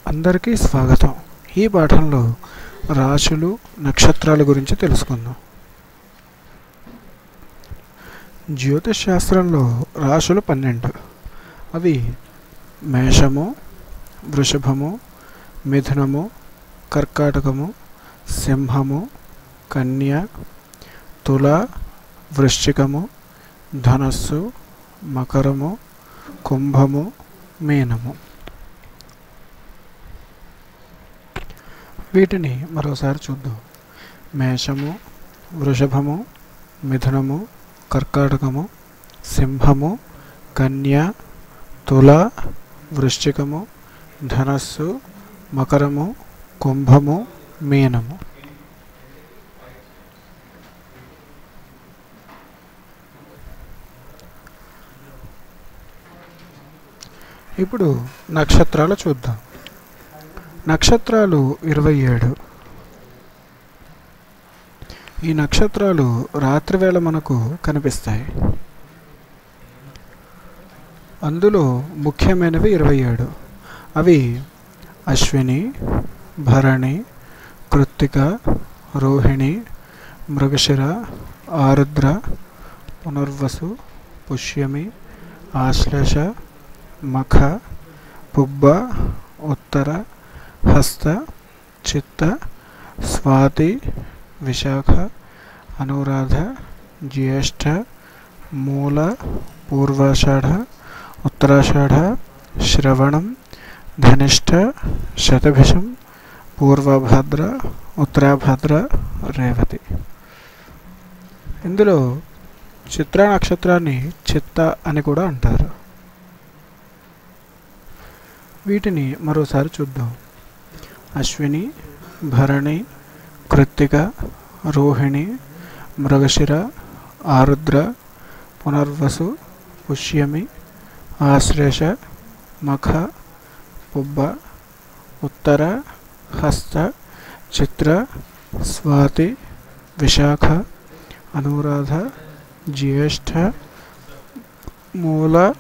అందరికీ స్వాగతం. ఈ పాఠంలో రాశులు నక్షత్రాల గురించి తెలుసుకుందాం. జ్యోతిష్ శాస్త్రంలో రాశులు 12. అవి మేషము, వృషభము, మిథునము, కర్కాటకము, సింహము, కన్య, తుల, వృశ్చికము, ధనస్సు, మకరము, కుంభము, మీనము. వీటిని మరోసారి చూద్దాం. మేషము, వృషభము, మిథునము, కర్కాటకము, సింహము, కన్య, తుల, వృశ్చికము, ధనస్సు, మకరము, కుంభము, మీనము. ఇప్పుడు నక్షత్రాలు చూద్దాం. నక్షత్రాలు 27. ఈ నక్షత్రాలు రాత్రివేళ మనకు కనిపిస్తాయి. అందులో ముఖ్యమైనవి 27. అవి అశ్విని, భరణి, కృత్తిక, రోహిణి, మృగశిర, ఆరుద్ర, పునర్వసు, పుష్యమి, ఆశ్లేష, మఖ, పుబ్బ, ఉత్తర, హస్త, చిత్త, స్వాతి, విశాఖ, అనురాధ, జ్యేష్ఠ, మూల, పూర్వాషాఢ, ఉత్తరాషాఢ, శ్రవణం, ధనిష్ఠ, శతభిషం, పూర్వభద్ర, ఉత్తరాభద్ర, రేవతి. ఇందులో చిత్ర నక్షత్రాన్ని చిత్త అని కూడా అంటారు. వీటిని మరోసారి చూద్దాం. అశ్విని, భరణి, కృత్తిక, రోహిణి, మృగశిర, ఆరుద్ర, పునర్వసు, పుష్యమి, ఆశ్లేష, మఖ, పుబ్బ, ఉత్తర, హస్త, చిత్ర, స్వాతి, విశాఖ, అనురాధ, జ్యేష్ఠ, మూల,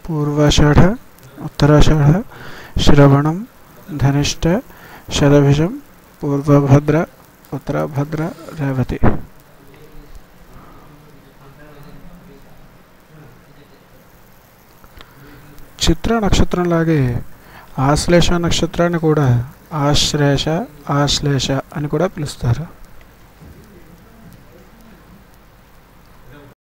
పూర్వాషాఢ, ఉత్తరాషాఢ, శ్రవణం, ధనిష్ఠ, శతభిషం, పూర్వభద్ర, ఉత్తరాభద్ర, రేవతి. చిత్ర నక్షత్రంలాగే ఆశ్లేష నక్షత్రాన్ని కూడా ఆశ్లేష అని కూడా పిలుస్తారు.